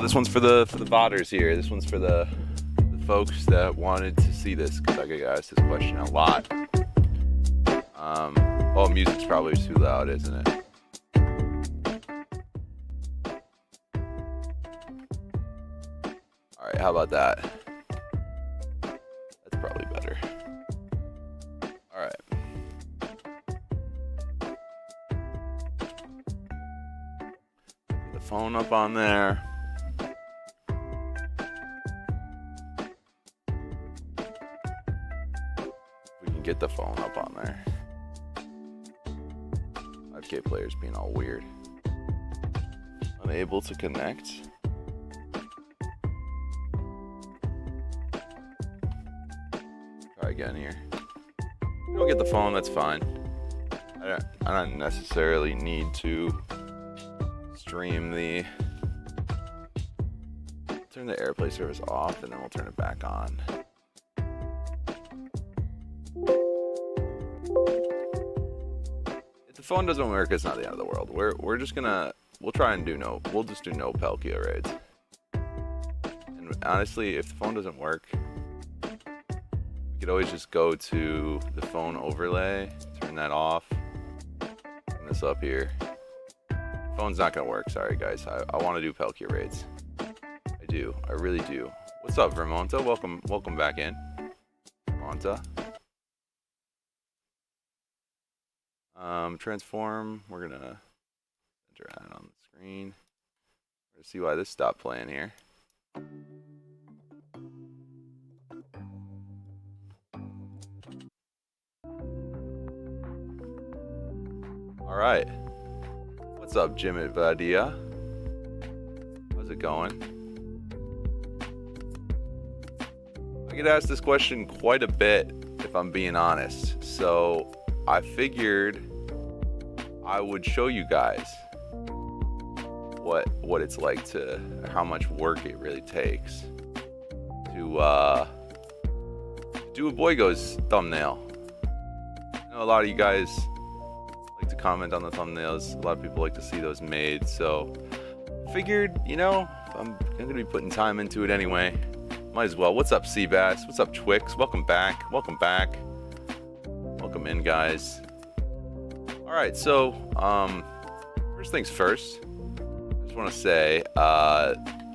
this one's for the botters here. This one's for the folks that wanted to see this, because I get asked this question a lot. Oh, music's probably too loud, isn't it? All right, how about that? That's probably better. All right. Get the phone up on there. We can get the phone up on there. 5K players being all weird. Unable to connect. Try again here. We don't get the phone, that's fine. I don't necessarily need to stream the... Turn the AirPlay service off and then we'll turn it back on. If the phone doesn't work, it's not the end of the world. We're just gonna... We'll try and do no... We'll just do no Palkia raids. And honestly, if the phone doesn't work... You could always just go to the phone overlay, turn that off, turn this up here. Phone's not gonna work, sorry guys. I want to do Palkia raids. I do, I really do. What's up, Vermonta? Welcome back in. Vermonta. Transform, we're gonna enter that on the screen. Let's see why this stopped playing here. Alright. What's up, Jim at Vadia? How's it going? I get asked this question quite a bit, if I'm being honest. So I figured I would show you guys what it's like to, how much work it really takes to do a BOYGOS thumbnail. I know a lot of you guys to comment on the thumbnails. A lot of people like to see those made, so figured, you know, I'm gonna be putting time into it anyway. Might as well. What's up, Seabass? What's up, Twix? Welcome back. Welcome back. Welcome in, guys. All right, so first things first. I just want to say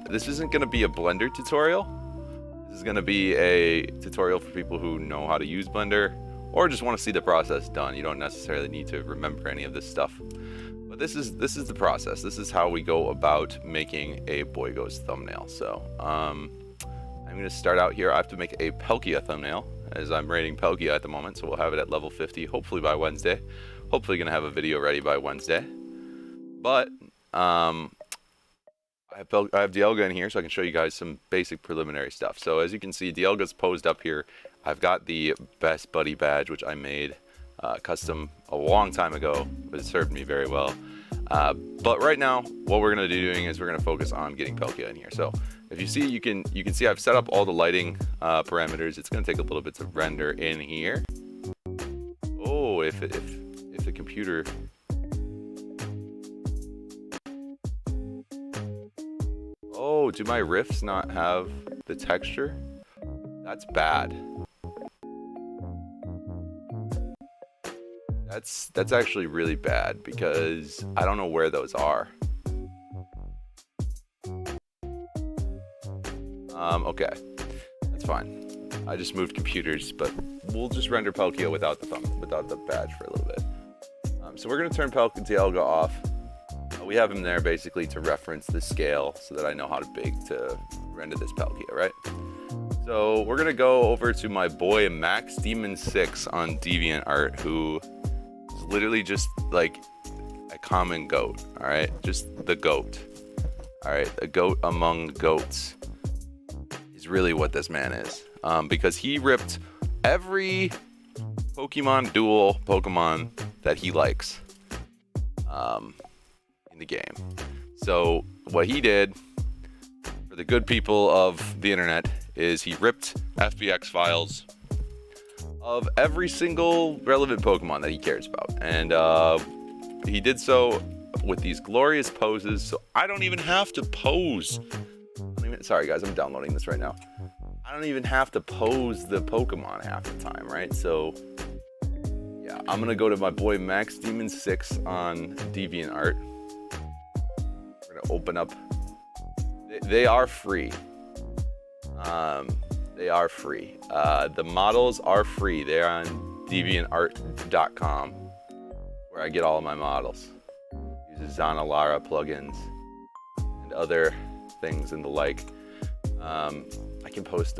this isn't gonna be a Blender tutorial. This is gonna be a tutorial for people who know how to use Blender, or just want to see the process done. You don't necessarily need to remember any of this stuff. But this is the process. This is how we go about making a BOYGOS thumbnail. So I'm going to start out here. I have to make a Palkia thumbnail, as I'm rating Palkia at the moment. So we'll have it at level 50, hopefully by Wednesday. Hopefully going to have a video ready by Wednesday. But I have Dialga in here, so I can show you guys some basic preliminary stuff. So as you can see, Dialga's posed up here. I've got the Best Buddy badge, which I made custom a long time ago, but it served me very well. But right now, what we're going to be doing is we're going to focus on getting Palkia in here. So if you see, you can see I've set up all the lighting parameters. It's going to take a little bit to render in here. Oh, if the computer... Oh, do my riffs not have the texture? That's bad. That's actually really bad because I don't know where those are. Okay, that's fine. I just moved computers, but we'll just render Palkia without the badge for a little bit. So we're gonna turn Dialga off. We have him there basically to reference the scale so that I know how to render this Palkia, right? So we're gonna go over to my boy Max Demon 6 on DeviantArt, who is literally just like a common goat, all right? Just the goat, all right? A goat among goats is really what this man is, because he ripped every Pokemon duel Pokemon that he likes in the game. So what he did for the good people of the internet is he ripped FBX files of every single relevant Pokemon that he cares about, and he did so with these glorious poses, so I don't even have to pose sorry guys, I'm downloading this right now. I don't even have to pose the Pokemon half the time, right? So yeah, I'm gonna go to my boy Max Demon 6 on DeviantArt. We're gonna open up. They are free. They are free. The models are free. They're on deviantart.com, where I get all of my models. Uses Zanalara plugins and other things and the like. I can post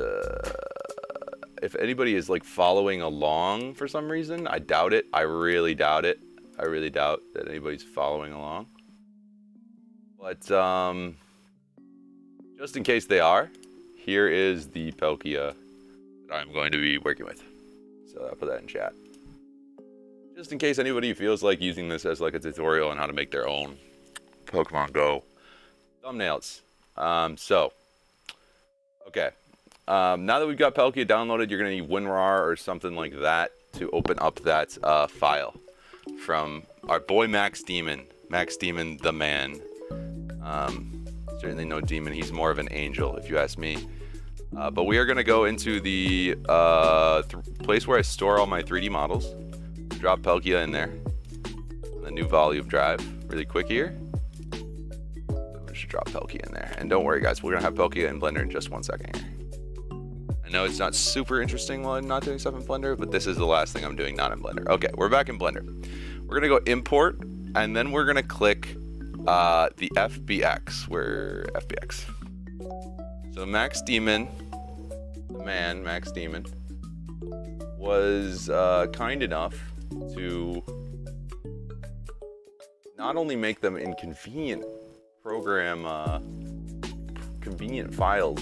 if anybody is like following along for some reason. I doubt it. I really doubt it. I really doubt that anybody's following along. But just in case they are, here is the Palkia that I'm going to be working with. So I'll put that in chat. Just in case anybody feels like using this as like a tutorial on how to make their own Pokemon Go thumbnails. Okay. Now that we've got Palkia downloaded, you're going to need WinRAR or something like that to open up that file from our boy Max Demon. Max Demon, the man. Certainly no demon. He's more of an angel, if you ask me. But we are going to go into the place where I store all my 3D models. Drop Palkia in there. On the new volume drive. Really quick here. We should drop Palkia in there. And don't worry, guys. We're going to have Palkia in Blender in just 1 second here. I know it's not super interesting while I'm not doing stuff in Blender, but this is the last thing I'm doing not in Blender. Okay, we're back in Blender. We're going to go import, and then we're going to click the FBX. Where FBX. So Max Demon, the man, Max Demon, was kind enough to not only make them in convenient convenient files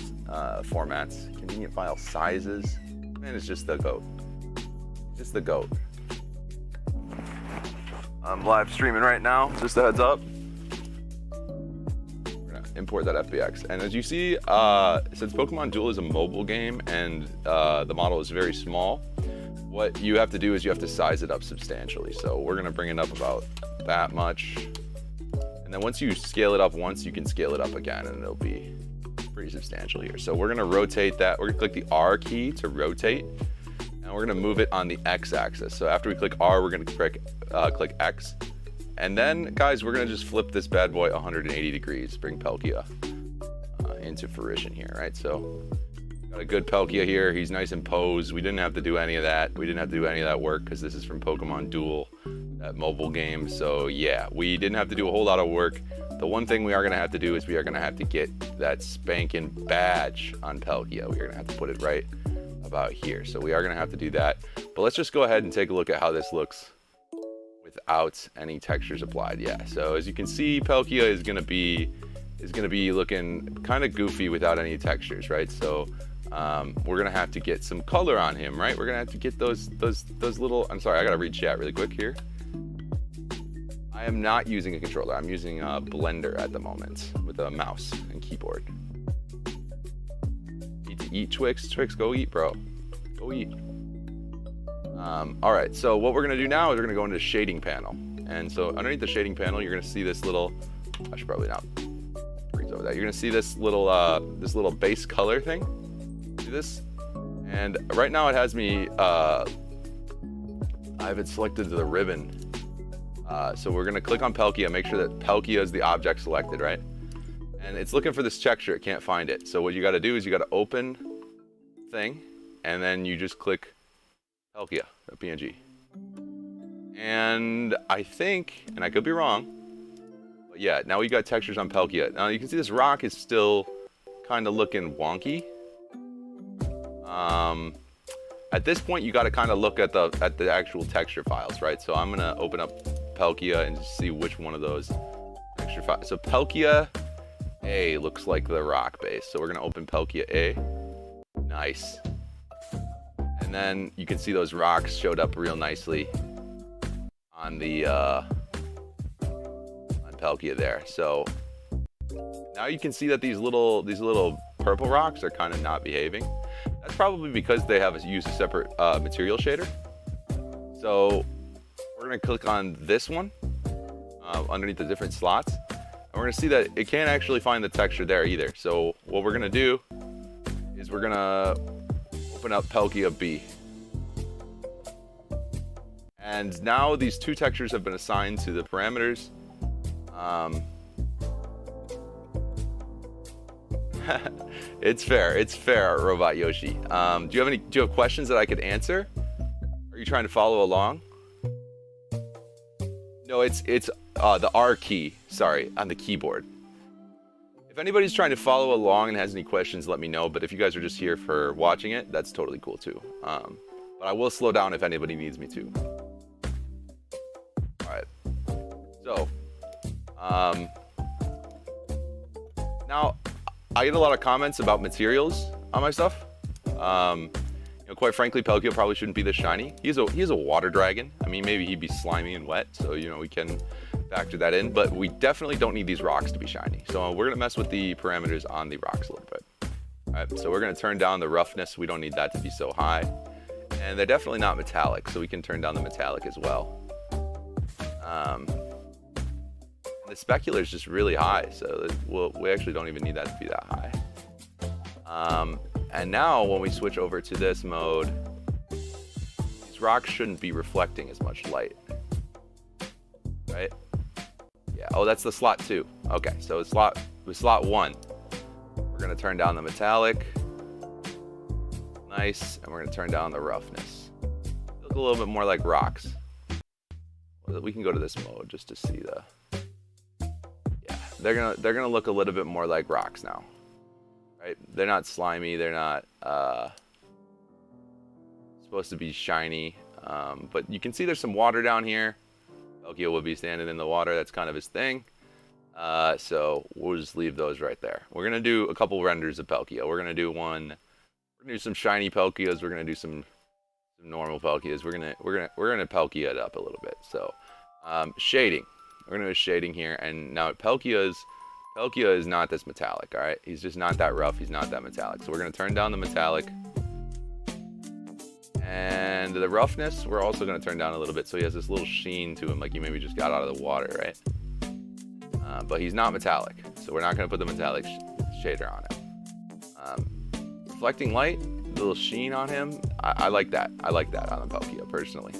formats, convenient file sizes. Man, it's just the GOAT. Just the GOAT. I'm live streaming right now, just a heads up. We're gonna import that FBX. And as you see, since Pokemon Duel is a mobile game and the model is very small, what you have to do is you have to size it up substantially. So we're gonna bring it up about that much. And then once you scale it up once, you can scale it up again and it'll be pretty substantial here. So we're gonna rotate that. We're gonna click the R key to rotate, and we're gonna move it on the X axis. So after we click R, we're gonna click X. And then, guys, we're gonna just flip this bad boy 180 degrees, bring Palkia into fruition here, right? So got a good Palkia here. He's nice and posed. We didn't have to do any of that. We didn't have to do any of that work because this is from Pokemon Duel, that mobile game. So yeah, we didn't have to do a whole lot of work. The one thing we are gonna have to do is we are gonna have to get that spanking badge on Palkia. We are gonna have to put it right about here. So we are gonna have to do that. But let's just go ahead and take a look at how this looks without any textures applied. Yeah, so as you can see, Palkia is gonna be looking kind of goofy without any textures, right? So we're gonna have to get some color on him, right? We're gonna have to get those little, I'm sorry, I gotta read chat really quick here. I am not using a controller. I'm using a Blender at the moment with a mouse and keyboard. Need to eat, Twix. Twix, go eat, bro. Go eat. All right, so what we're gonna do now is we're gonna go into the shading panel. And so underneath the shading panel, you're gonna see this little, I should probably not breeze over that. You're gonna see this little base color thing. See this? And right now it has me, I have it selected to the ribbon. So we're gonna click on Palkia, make sure that Palkia is the object selected, right? And it's looking for this texture, it can't find it. So what you gotta do is you gotta open thing, and then you just click Palkia.png. And I think, and I could be wrong, but yeah, now we got textures on Palkia. Now you can see this rock is still kind of looking wonky. At this point, you got to kind of look at the actual texture files, right? So I'm gonna open up Palkia and see which one of those texture files. So Palkia A looks like the rock base. So we're gonna open Palkia A. Nice. And then you can see those rocks showed up real nicely on the on Palkia there. So now you can see that these little purple rocks are kind of not behaving. That's probably because they have used a separate material shader. So we're gonna click on this one underneath the different slots, and we're we're gonna see that it can't actually find the texture there either. So what we're gonna do is we're gonna open up Palkia B. And now these two textures have been assigned to the parameters. It's fair, Robot Yoshi. Do you have questions that I could answer? Are you trying to follow along? No, it's the R key, sorry, on the keyboard. If anybody's trying to follow along and has any questions, let me know. But if you guys are just here for watching it, that's totally cool too. But I will slow down if anybody needs me to. All right. So, now I get a lot of comments about materials on my stuff. You know, quite frankly, Palkia probably shouldn't be this shiny. He's a water dragon. I mean, maybe he'd be slimy and wet, so you know we can factor that in. But we definitely don't need these rocks to be shiny. So we're gonna mess with the parameters on the rocks a little bit. All right, so we're gonna turn down the roughness. We don't need that to be so high, and they're definitely not metallic, so we can turn down the metallic as well. The specular is just really high, so we actually don't even need that to be that high. And now when we switch over to this mode, these rocks shouldn't be reflecting as much light, right? Yeah, oh, that's the slot 2. Okay, so with slot 1, we're gonna turn down the metallic, nice, and we're gonna turn down the roughness. Look a little bit more like rocks. We can go to this mode just to see the, yeah, they're gonna look a little bit more like rocks now. Right? They're not slimy, they're not supposed to be shiny, but you can see there's some water down here. Palkia will be standing in the water, that's kind of his thing. So we'll just leave those right there. We're gonna do a couple renders of Palkia. We're gonna do some shiny Palkias, we're gonna do some normal Palkias. We're gonna Palkia it up a little bit. So shading. We're gonna do shading here, and now Palkia is not this metallic, all right? He's just not that rough, he's not that metallic. So we're gonna turn down the metallic. And the roughness, we're also gonna turn down a little bit so he has this little sheen to him, like he maybe just got out of the water, right? But he's not metallic, so we're not gonna put the metallic shader on it. Reflecting light, a little sheen on him, I like that. I like that on the Palkia, personally.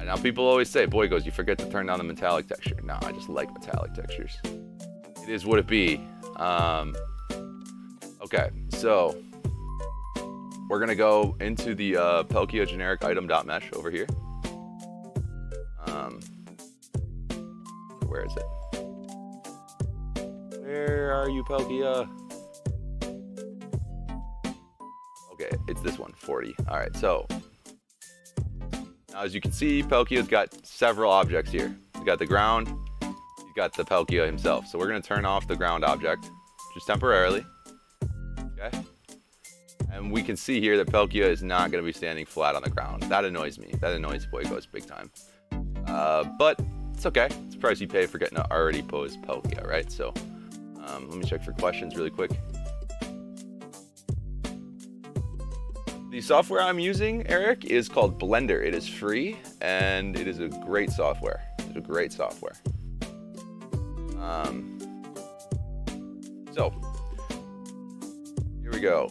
Now people always say, BOYGOS, you forget to turn down the metallic texture. No, I just like metallic textures. It is what it be. Okay, so we're gonna go into the Palkia generic item.mesh over here. Where is it? Where are you, Palkia? Okay, it's this one, 40. All right, so now as you can see, Palkia's got several objects here. He's got the ground. Got the Palkia himself. So we're going to turn off the ground object just temporarily. Okay. And we can see here that Palkia is not going to be standing flat on the ground. That annoys me. That annoys BOYGOS big time. But it's okay. It's the price you pay for getting an already posed Palkia, right? So let me check for questions really quick. The software I'm using, Eric, is called Blender. It is free and it is a great software. It's a great software. So here we go.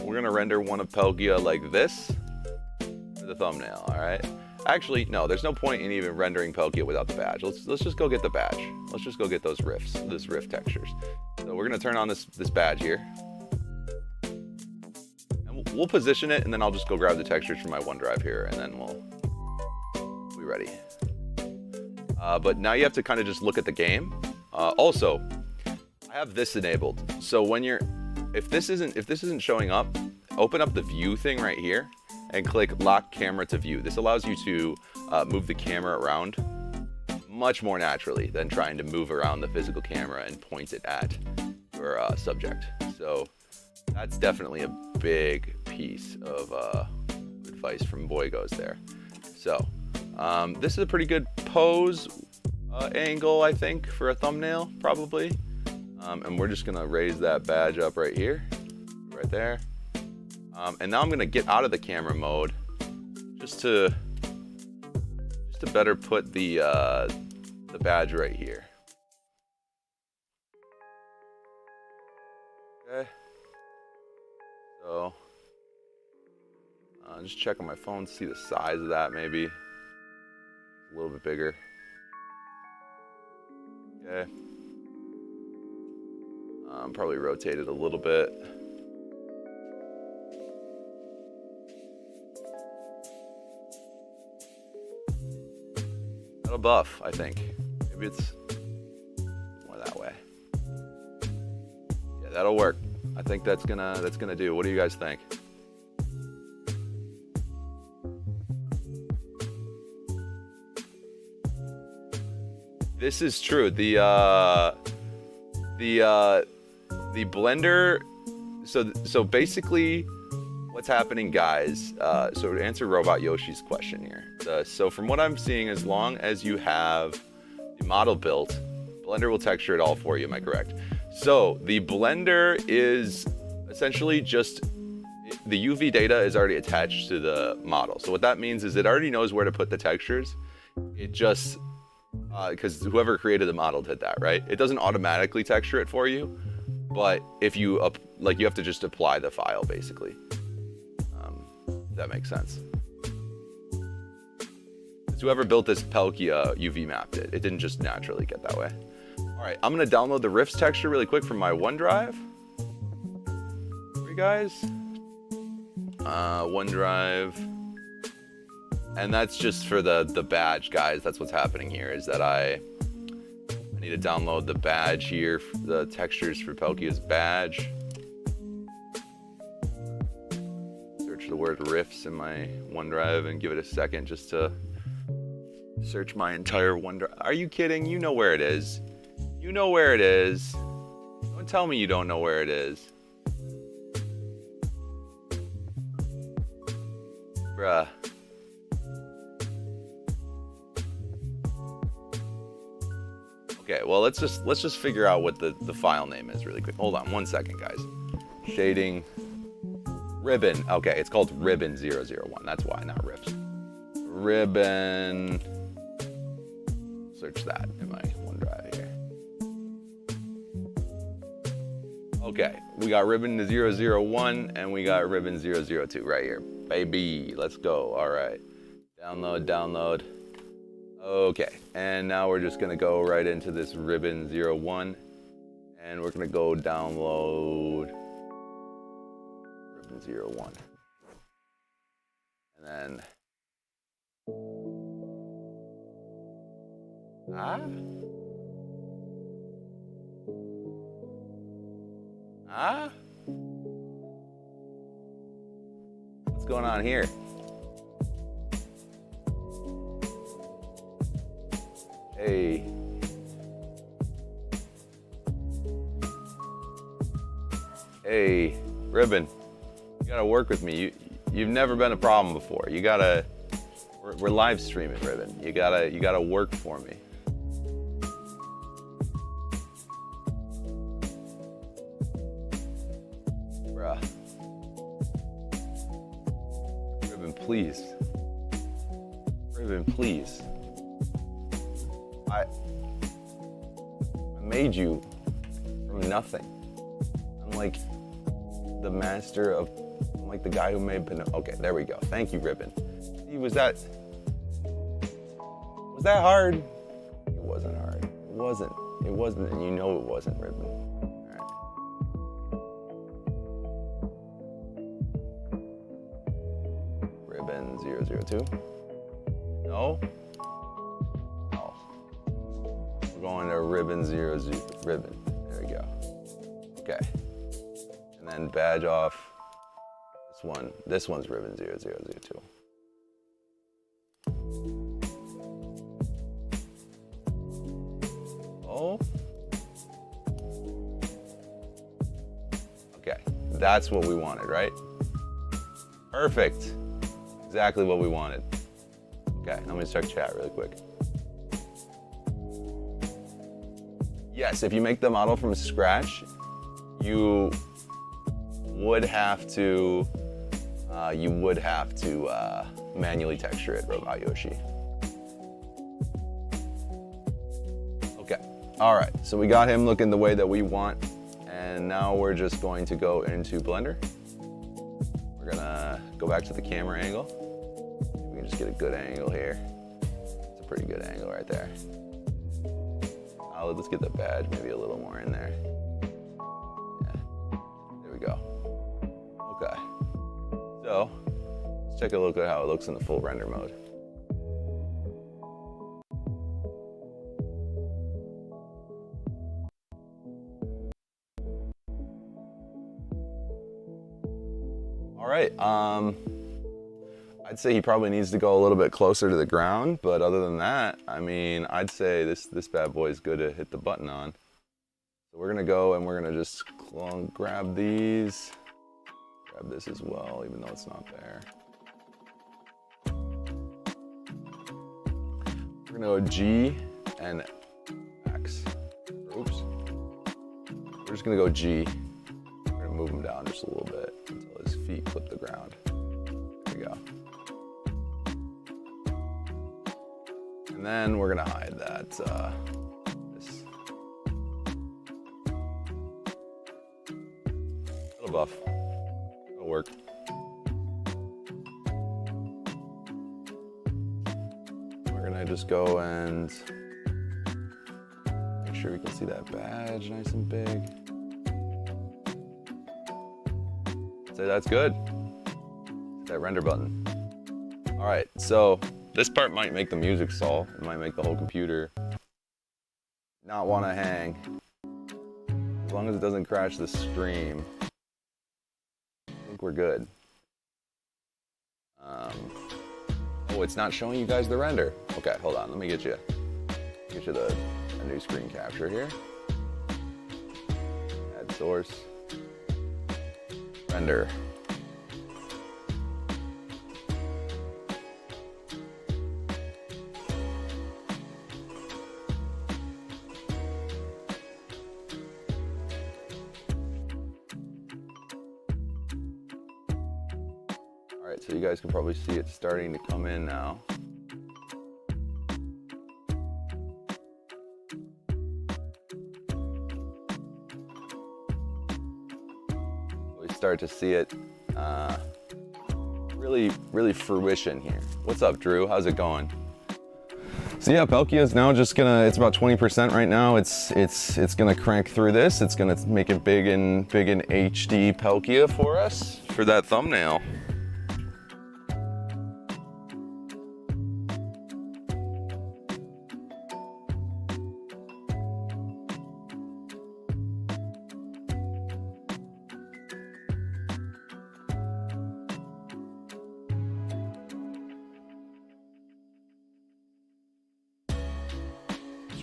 We're gonna render one of Palkia like this for the thumbnail. All right. Actually, no. There's no point in even rendering Palkia without the badge. Let's just go get the badge. Let's just go get those rift textures. So we're gonna turn on this badge here, and we'll position it, and then I'll just go grab the textures from my OneDrive here, and then we'll be ready. But now you have to kind of just look at the game. Also, I have this enabled. So when if this isn't showing up, open up the view thing right here and click lock camera to view. This allows you to move the camera around much more naturally than trying to move around the physical camera and point it at your subject. So that's definitely a big piece of advice from BOYGOS there. So this is a pretty good pose angle, I think, for a thumbnail, probably. And we're just gonna raise that badge up right here, right there. And now I'm gonna get out of the camera mode just to better put the badge right here. Okay. So, just check on my phone, see the size of that maybe. A little bit bigger. Okay. Probably rotate it a little bit. That'll buff, I think. Maybe it's more that way. Yeah, that'll work. I think that's gonna do. What do you guys think? This is true. The blender. So basically, what's happening, guys? So to answer Robot Yoshi's question here. So from what I'm seeing, as long as you have the model built, Blender will texture it all for you. Am I correct? So the blender is essentially just the UV data is already attached to the model. So what that means is it already knows where to put the textures. It just because whoever created the model did that, right? It doesn't automatically texture it for you, but if you you have to just apply the file basically. That makes sense. Because whoever built this Palkia UV mapped it. It didn't just naturally get that way. All right, I'm gonna download the Rifts texture really quick from my OneDrive. For you guys, OneDrive, and that's just for the badge, guys. That's what's happening here. Is that I need to download the badge here, the textures for Palkia's badge. Search the word Rifts in my OneDrive and give it a second just to search my entire OneDrive. Are you kidding? You know where it is. You know where it is. Don't tell me you don't know where it is. Bruh. Okay, well let's just figure out what the file name is really quick. Hold on 1 second, guys. Shading ribbon. Okay, it's called ribbon 001. That's why, not riffs. Ribbon. Search that in my OneDrive here. Okay, we got ribbon 001 and we got ribbon 002 right here. Baby, let's go. All right. Download. Okay, and now we're just gonna go right into this ribbon 01 and we're gonna go download ribbon 01. And then what's going on here? Hey, Ribbon, you gotta work with me. You've never been a problem before. You gotta. We're live streaming, Ribbon. You gotta work for me. Bruh. Ribbon, please. Ribbon, please. I made you from nothing. I'm like the master of, I'm like the guy who made Pinocchio. Okay, there we go. Thank you, Ribbon. See, was that hard? It wasn't hard. It wasn't, and you know it wasn't, Ribbon. All right. Ribbon 002. No. Going to ribbon 00, ribbon. There we go. Okay. And then badge off. This one's ribbon 0002. Oh. Okay. That's what we wanted, right? Perfect. Exactly what we wanted. Okay, let me check chat really quick. Yes, if you make the model from scratch, you would have to manually texture it, Robot Yoshi. Okay, all right, so we got him looking the way that we want, And now we're just going to go into Blender. We're gonna go back to the camera angle. We can just get a good angle here. It's a pretty good angle right there. Let's get the badge maybe a little more in there. Yeah, there we go. Okay, so let's take a look at how it looks in the full render mode. All right, I'd say he probably needs to go a little bit closer to the ground, but other than that, I mean, I'd say this bad boy is good to hit the button on. So we're gonna go and we're gonna just grab these, grab this as well, even though it's not there. We're gonna go G and X. Oops. We're just gonna go G. We're gonna move him down just a little bit until his feet clip the ground. There we go. And then we're gonna hide that, this little buff. It'll work. We're gonna just go and make sure we can see that badge nice and big. Say that's good. Hit that render button. All right, so this part might make the music stall. It might make the whole computer not want to hang. As long as it doesn't crash the stream, I think we're good. Oh, it's not showing you guys the render. Okay, hold on. Let me get you a new screen capture here. Add source. Render. Alright, so you guys can probably see it starting to come in now. We start to see it really fruition here. What's up, Drew? How's it going? So yeah, Palkia is now just gonna, it's about 20% right now. It's gonna crank through this. It's gonna make it big in HD Palkia for us for that thumbnail.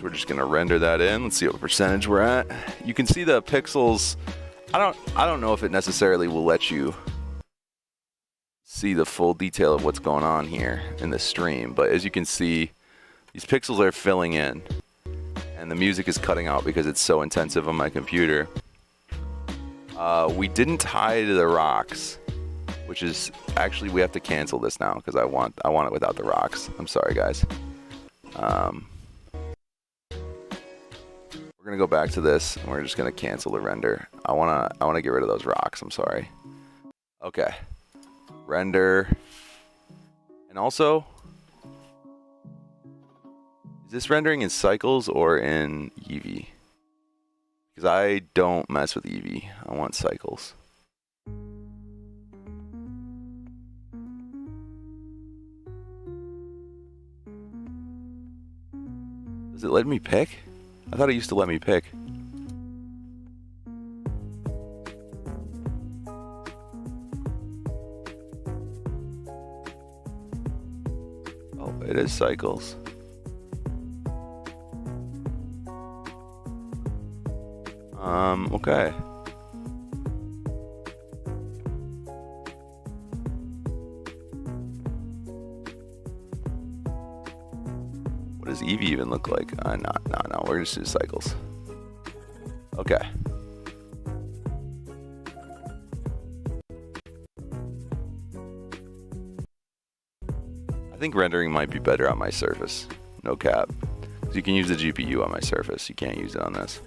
We're just gonna render that in. Let's see what percentage we're at. You can see the pixels. I don't know if it necessarily will let you see the full detail of what's going on here in the stream, but as you can see, these pixels are filling in and the music is cutting out because it's so intensive on my computer. We didn't hide the rocks, which is actually, we have to cancel this now because I want it without the rocks. I'm sorry, guys. We're gonna go back to this and we're just gonna cancel the render. I wanna get rid of those rocks, I'm sorry. Okay. Render. And also, is this rendering in cycles or in Eevee? Because I don't mess with Eevee. I want cycles. Does it let me pick? I thought it used to let me pick. Oh, it is cycles. Okay. What does Eevee even look like? No, we're just doing cycles. Okay. I think rendering might be better on my Surface. No cap. Because you can use the GPU on my Surface. You can't use it on this.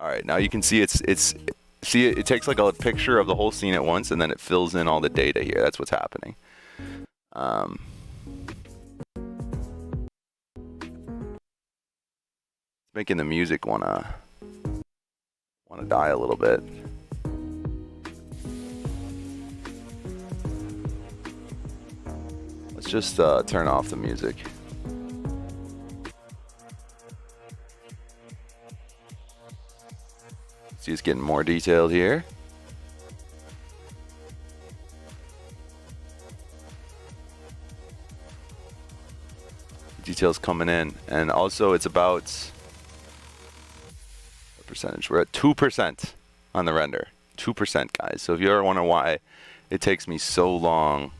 All right, now you can see see it takes like a picture of the whole scene at once, and then it fills in all the data here. That's what's happening. Making the music wanna die a little bit. Let's just turn off the music. See, it's getting more detailed here. Details coming in, and also it's about what percentage? We're at 2% on the render. 2%, guys. So if you ever wonder why it takes me so long.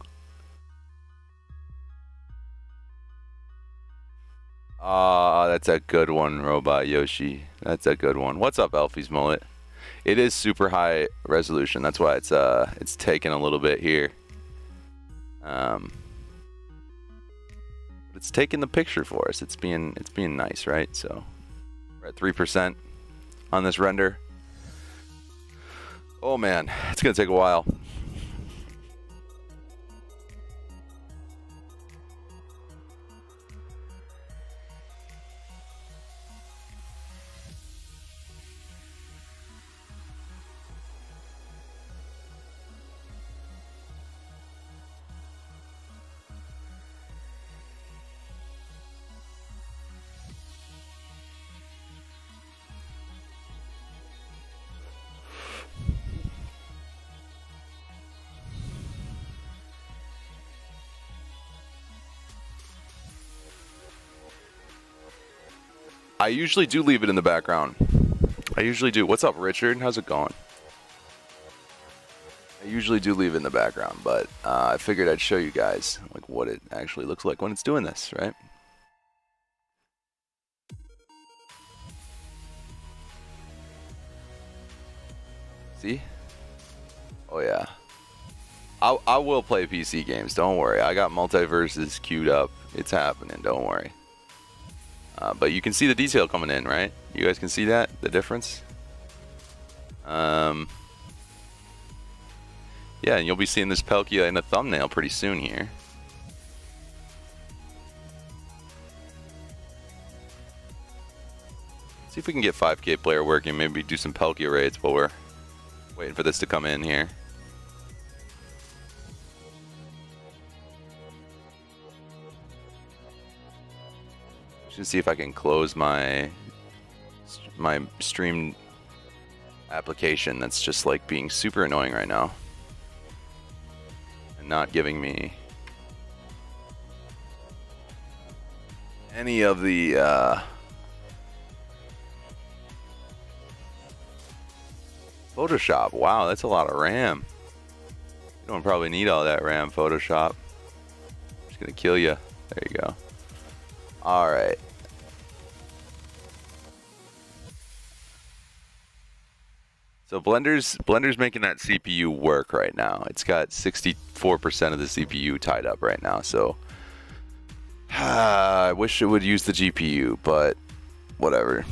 Ah, that's a good one, Robot Yoshi. That's a good one. What's up, Elfie's Mullet? It is super high resolution. That's why it's taking a little bit here. But it's taking the picture for us. It's being nice, right? So we're at 3% on this render. Oh man, it's gonna take a while. I usually do leave it in the background. I usually do. What's up, Richard? How's it going? I usually do leave it in the background, but I figured I'd show you guys like what it actually looks like when it's doing this, right? See? Oh yeah. I will play PC games. Don't worry. I got multiverses queued up. It's happening. Don't worry. But you can see the detail coming in, right? You guys can see that? The difference? Yeah, and you'll be seeing this Palkia in a thumbnail pretty soon here. See if we can get 5K player working. Maybe do some Palkia raids while we're waiting for this to come in here. Just see if I can close my stream application that's just like being super annoying right now and not giving me any of the Photoshop. Wow, that's a lot of RAM. You don't probably need all that RAM, Photoshop. Just gonna kill you. There you go. All right. So Blender's making that CPU work right now. It's got 64% of the CPU tied up right now. So I wish it would use the GPU, but whatever.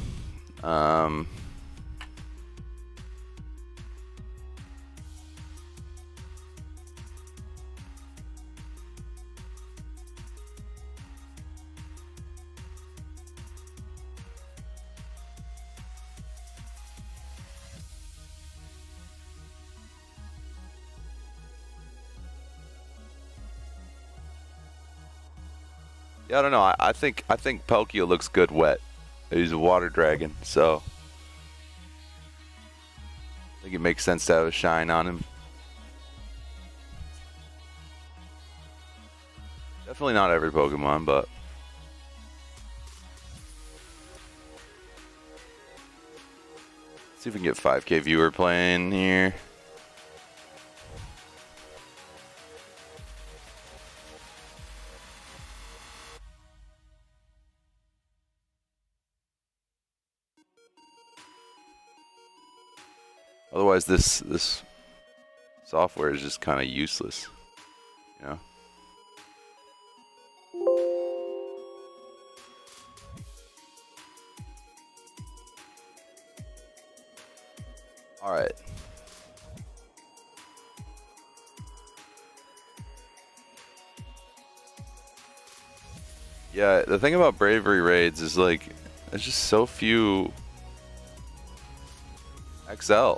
Yeah, I don't know. I think Palkia looks good wet. He's a water dragon, so I think it makes sense to have a shine on him. Definitely not every Pokemon, but see if we can get 5K viewer playing here. Otherwise, this software is just kind of useless, you know. All right. Yeah, the thing about bravery raids is like there's just so few XL.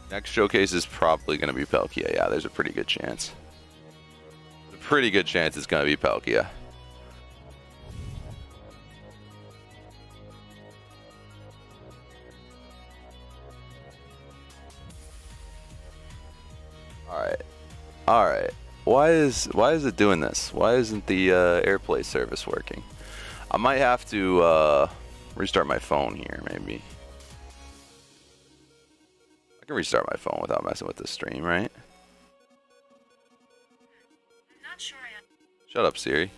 Next showcase is probably going to be Palkia. Yeah, there's a pretty good chance. A pretty good chance it's going to be Palkia. All right. Why is it doing this? Why isn't the AirPlay service working? I might have to restart my phone here, maybe. I can restart my phone without messing with the stream, right? I'm not sure Shut up, Siri.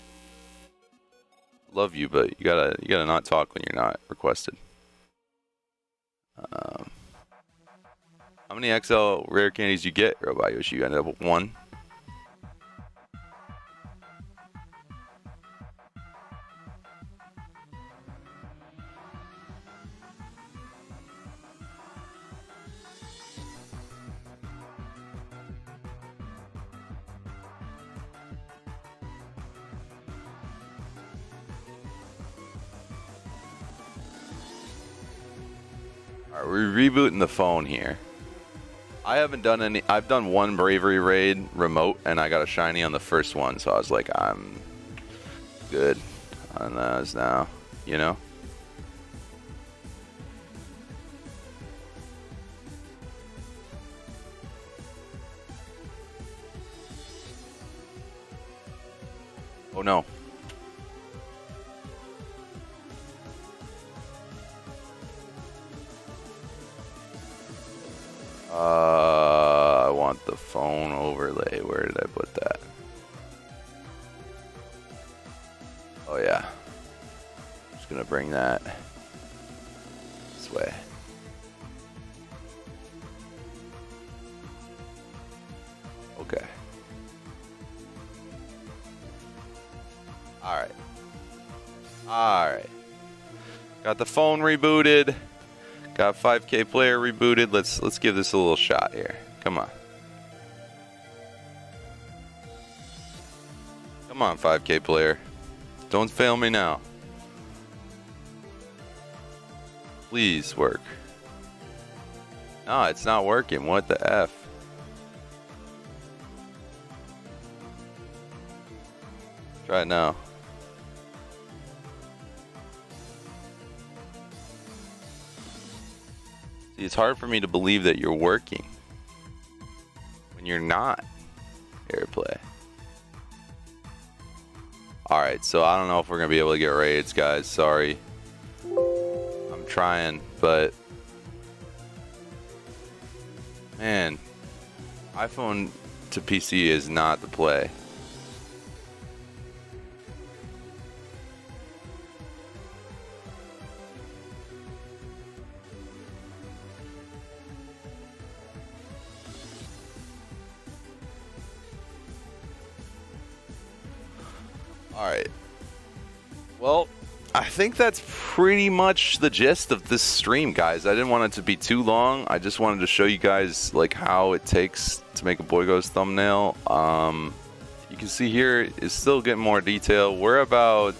Love you, but you gotta not talk when you're not requested. How many XL rare candies you get, Robot Yoshi? You ended up with 1. Alright, we're rebooting the phone here. I haven't done any. I've done one bravery raid remote, and I got a shiny on the first one, so I was like, I'm good on those now, you know? Oh no. I want the phone overlay. Where did I put that? Oh yeah. Just gonna bring that this way. Okay. Alright. Alright. Got the phone rebooted. Got 5K player rebooted. Let's give this a little shot here. Come on. Come on, 5K player. Don't fail me now. Please work. No, it's not working. What the F? Try it now. See, it's hard for me to believe that you're working when you're not. AirPlay. Alright, so I don't know if we're going to be able to get raids, guys. Sorry. I'm trying, but... Man, iPhone to PC is not the play. Alright. Well, I think that's pretty much the gist of this stream, guys. I didn't want it to be too long. I just wanted to show you guys like how it takes to make a BOYGOS thumbnail. You can see here it's still getting more detail. We're about...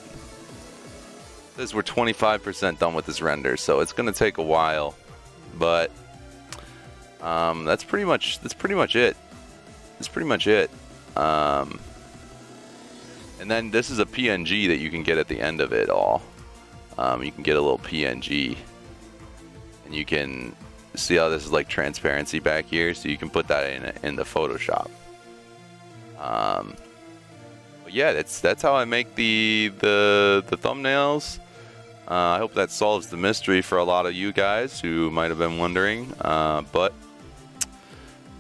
We're 25% done with this render, so it's going to take a while. But that's pretty much it. That's pretty much it. And then this is a PNG that you can get at the end of it all. You can get a little PNG. And you can see how this is like transparency back here. So you can put that in the Photoshop. But yeah, that's how I make the thumbnails. I hope that solves the mystery for a lot of you guys who might have been wondering. But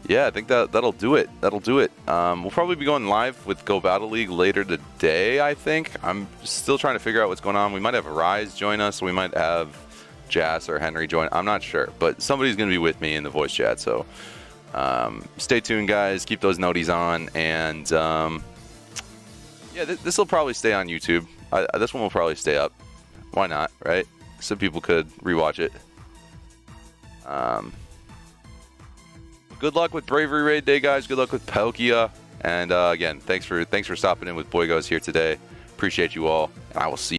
yeah, I think that'll do it. We'll probably be going live with Go Battle League later today, I think. I'm still trying to figure out what's going on. We might have Rise join us. We might have Jas or Henry join. I'm not sure. But somebody's going to be with me in the voice chat. So stay tuned, guys. Keep those noties on. And yeah, this will probably stay on YouTube. This one will probably stay up. Why not, right? so people could rewatch it. Good luck with Bravery Raid Day, guys. Good luck with Palkia. And again, thanks for stopping in with BOYGOS here today. Appreciate you all, and I will see you.